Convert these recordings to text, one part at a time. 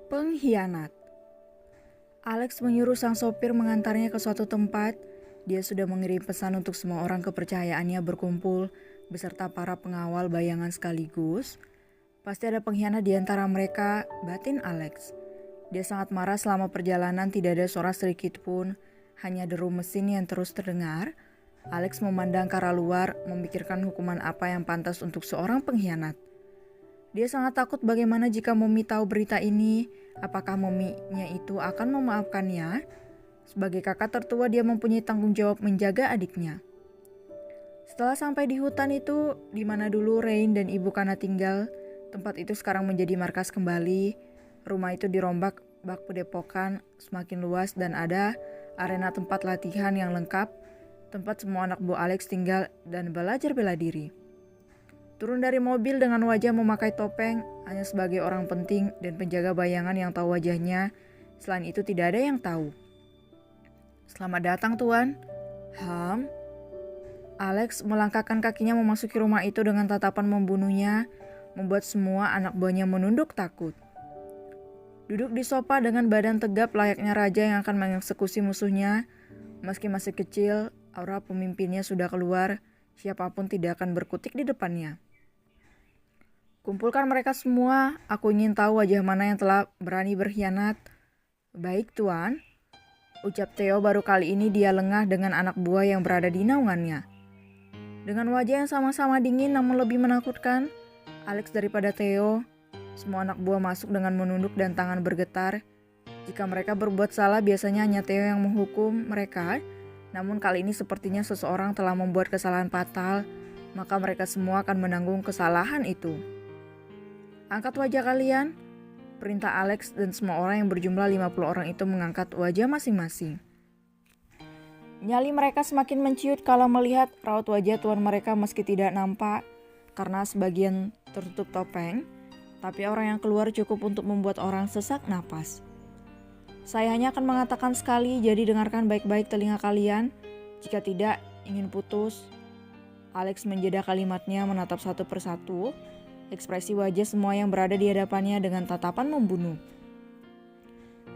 Pengkhianat. Alex menyuruh sang sopir mengantarnya ke suatu tempat. Dia sudah mengirim pesan untuk semua orang kepercayaannya berkumpul beserta para pengawal bayangan sekaligus. Pasti ada pengkhianat di antara mereka, batin Alex. Dia sangat marah selama perjalanan tidak ada suara sedikit pun, hanya deru mesin yang terus terdengar. Alex memandang ke arah luar, memikirkan hukuman apa yang pantas untuk seorang pengkhianat. Dia sangat takut bagaimana jika Mommy tahu berita ini, apakah Mommy-nya itu akan memaafkannya? Sebagai kakak tertua dia mempunyai tanggung jawab menjaga adiknya. Setelah sampai di hutan itu, di mana dulu Rain dan Ibu Kana tinggal, tempat itu sekarang menjadi markas kembali. Rumah itu dirombak bak padepokan semakin luas dan ada arena tempat latihan yang lengkap, tempat semua anak buah Alex tinggal dan belajar bela diri. Turun dari mobil dengan wajah memakai topeng, hanya sebagai orang penting dan penjaga bayangan yang tahu wajahnya. Selain itu tidak ada yang tahu. Selamat datang Tuan. Alex melangkahkan kakinya memasuki rumah itu dengan tatapan membunuhnya, membuat semua anak buahnya menunduk takut. Duduk di sofa dengan badan tegap layaknya raja yang akan mengeksekusi musuhnya. Meski masih kecil, aura pemimpinnya sudah keluar, siapapun tidak akan berkutik di depannya. Kumpulkan mereka semua, aku ingin tahu wajah mana yang telah berani berkhianat. Baik Tuan, ucap Theo. Baru kali ini dia lengah dengan anak buah yang berada di naungannya. Dengan wajah yang sama-sama dingin namun lebih menakutkan, Alex daripada Theo, semua anak buah masuk dengan menunduk dan tangan bergetar. Jika mereka berbuat salah biasanya hanya Theo yang menghukum mereka, namun kali ini sepertinya seseorang telah membuat kesalahan fatal, maka mereka semua akan menanggung kesalahan itu. Angkat wajah kalian, perintah Alex dan semua orang yang berjumlah 50 orang itu mengangkat wajah masing-masing. Nyali mereka semakin menciut kalau melihat raut wajah tuan mereka meski tidak nampak karena sebagian tertutup topeng, tapi orang yang keluar cukup untuk membuat orang sesak napas. Saya hanya akan mengatakan sekali, jadi dengarkan baik-baik telinga kalian. Jika tidak, ingin putus. Alex menjeda kalimatnya menatap satu persatu, ekspresi wajah semua yang berada di hadapannya dengan tatapan membunuh.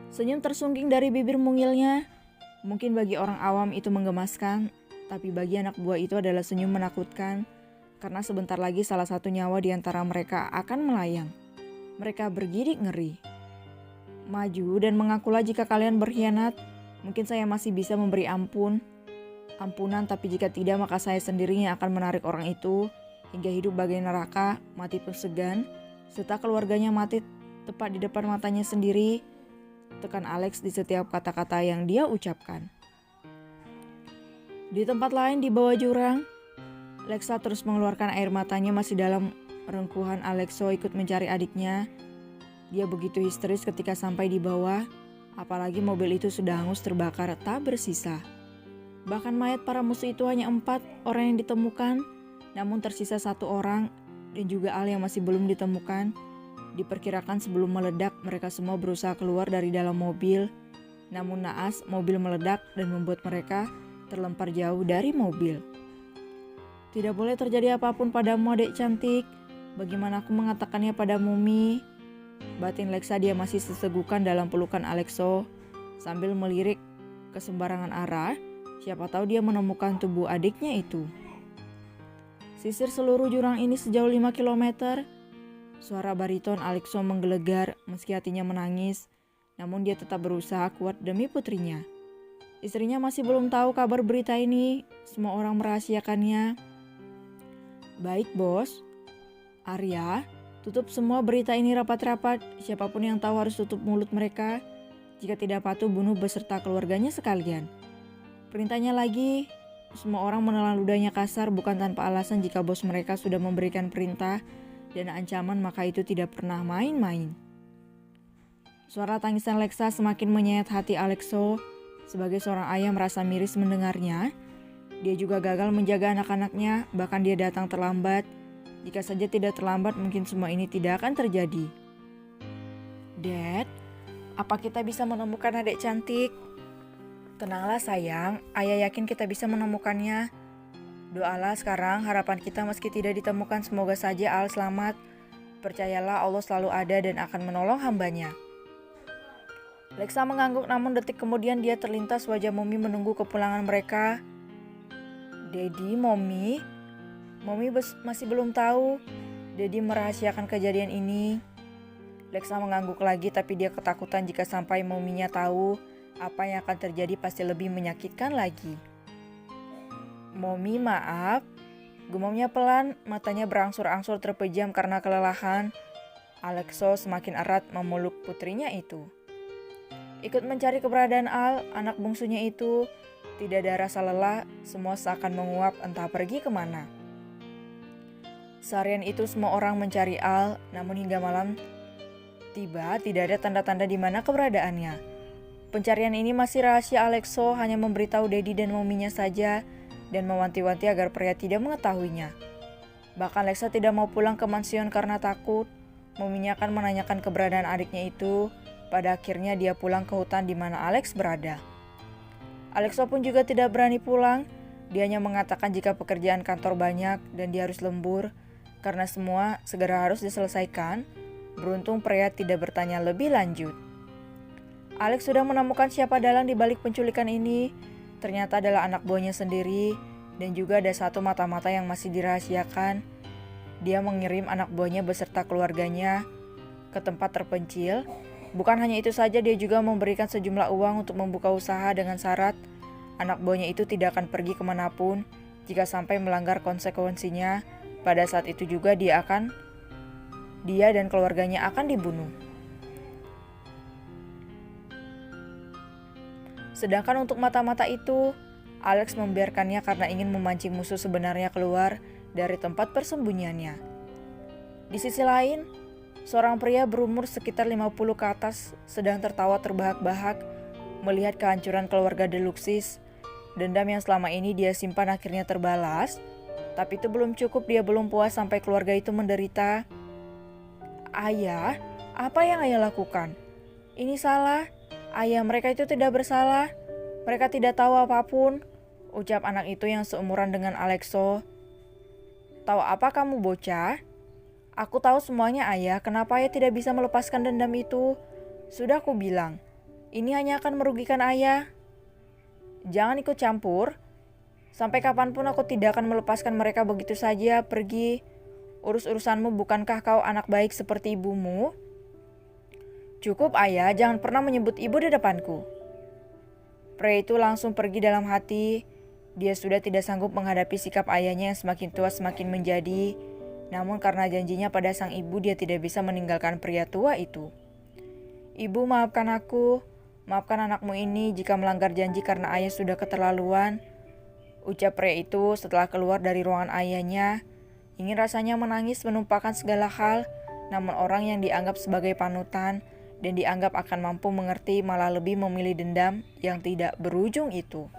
Senyum tersungging dari bibir mungilnya. Mungkin bagi orang awam itu menggemaskan, tapi bagi anak buah itu adalah senyum menakutkan, karena sebentar lagi salah satu nyawa di antara mereka akan melayang. Mereka bergidik ngeri. Maju dan mengakulah jika kalian berkhianat, mungkin saya masih bisa memberi ampunan, tapi jika tidak maka saya sendiri yang akan menarik orang itu hingga hidup bagai neraka, mati segan, serta keluarganya mati tepat di depan matanya sendiri. Tekan Alex di setiap kata-kata yang dia ucapkan. Di tempat lain di bawah jurang, Lexa terus mengeluarkan air matanya masih dalam rengkuhan. Alexo ikut mencari adiknya. Dia begitu histeris ketika sampai di bawah, apalagi mobil itu sudah hangus terbakar tak bersisa. Bahkan mayat para musuh itu hanya 4 orang yang ditemukan, namun tersisa 1 orang dan juga Al yang masih belum ditemukan. Diperkirakan sebelum meledak mereka semua berusaha keluar dari dalam mobil, namun naas mobil meledak dan membuat mereka terlempar jauh dari mobil. Tidak boleh terjadi apapun padamu adik cantik, bagaimana aku mengatakannya padamu Mi? Batin Lexa. Dia masih sesegukan dalam pelukan Alexo sambil melirik ke sembarangan arah, siapa tahu dia menemukan tubuh adiknya itu. Sisir seluruh jurang ini sejauh 5 km. Suara bariton Alexo menggelegar meski hatinya menangis, namun dia tetap berusaha kuat demi putrinya. Istrinya masih belum tahu kabar berita ini, semua orang merahasiakannya. Baik bos. Arya, tutup semua berita ini rapat-rapat, siapapun yang tahu harus tutup mulut mereka. Jika tidak patuh bunuh beserta keluarganya sekalian. Perintahnya lagi, semua orang menelan ludahnya kasar bukan tanpa alasan. Jika bos mereka sudah memberikan perintah dan ancaman maka itu tidak pernah main-main. Suara tangisan Lexa semakin menyayat hati Alexo. Sebagai seorang ayah merasa miris mendengarnya. Dia juga gagal menjaga anak-anaknya, bahkan dia datang terlambat. Jika saja tidak terlambat, mungkin semua ini tidak akan terjadi. Dad, apa kita bisa menemukan adik cantik? Tenanglah sayang, ayah yakin kita bisa menemukannya. Doalah sekarang, harapan kita meski tidak ditemukan, semoga saja Al selamat. Percayalah Allah selalu ada dan akan menolong hambanya. Lexa mengangguk, namun detik kemudian dia terlintas wajah Mommy menunggu kepulangan mereka. Daddy, Mommy masih belum tahu. Daddy merahasiakan kejadian ini. Lexa mengangguk lagi, tapi dia ketakutan jika sampai Mommy-nya tahu. Apa yang akan terjadi pasti lebih menyakitkan lagi. Mommy, maaf. Gumamnya pelan, matanya berangsur-angsur terpejam karena kelelahan. Alexo semakin erat memeluk putrinya itu. Ikut mencari keberadaan Al, anak bungsunya itu. Tidak ada rasa lelah, semua seakan menguap entah pergi kemana. Seharian itu semua orang mencari Al, namun hingga malam tiba tidak ada tanda-tanda di mana keberadaannya. Pencarian ini masih rahasia. Alexo hanya memberitahu Daddy dan Mominya saja dan mewanti-wanti agar pria tidak mengetahuinya. Bahkan Lexa tidak mau pulang ke mansion karena takut Mominya akan menanyakan keberadaan adiknya itu. Pada akhirnya dia pulang ke hutan di mana Alex berada. Alexo pun juga tidak berani pulang. Dia hanya mengatakan jika pekerjaan kantor banyak dan dia harus lembur karena semua segera harus diselesaikan. Beruntung pria tidak bertanya lebih lanjut. Alex sudah menemukan siapa dalang di balik penculikan ini. Ternyata adalah anak buahnya sendiri dan juga ada satu mata-mata yang masih dirahasiakan. Dia mengirim anak buahnya beserta keluarganya ke tempat terpencil. Bukan hanya itu saja, dia juga memberikan sejumlah uang untuk membuka usaha dengan syarat anak buahnya itu tidak akan pergi kemanapun. Jika sampai melanggar konsekuensinya, pada saat itu juga dia dan keluarganya akan dibunuh. Sedangkan untuk mata-mata itu, Alex membiarkannya karena ingin memancing musuh sebenarnya keluar dari tempat persembunyiannya. Di sisi lain, seorang pria berumur sekitar 50 ke atas sedang tertawa terbahak-bahak melihat kehancuran keluarga Deluxis. Dendam yang selama ini dia simpan akhirnya terbalas, tapi itu belum cukup, dia belum puas sampai keluarga itu menderita. Ayah, apa yang ayah lakukan? Ini salah. Ayah, mereka itu tidak bersalah. Mereka tidak tahu apapun, ucap anak itu yang seumuran dengan Alexo. Tahu apa kamu bocah? Aku tahu semuanya ayah, kenapa ayah tidak bisa melepaskan dendam itu? Sudah aku bilang, ini hanya akan merugikan ayah. Jangan ikut campur. Sampai kapanpun aku tidak akan melepaskan mereka begitu saja. Pergi. Urus-urusanmu, bukankah kau anak baik seperti ibumu? Cukup ayah, jangan pernah menyebut ibu di depanku. Pria itu langsung pergi dalam hati. Dia sudah tidak sanggup menghadapi sikap ayahnya yang semakin tua semakin menjadi. Namun karena janjinya pada sang ibu, dia tidak bisa meninggalkan pria tua itu. Ibu, maafkan aku. Maafkan anakmu ini jika melanggar janji karena ayah sudah keterlaluan. Ucap pria itu setelah keluar dari ruangan ayahnya. Ingin rasanya menangis menumpahkan segala hal. Namun orang yang dianggap sebagai panutan dan dianggap akan mampu mengerti malah lebih memilih dendam yang tidak berujung itu.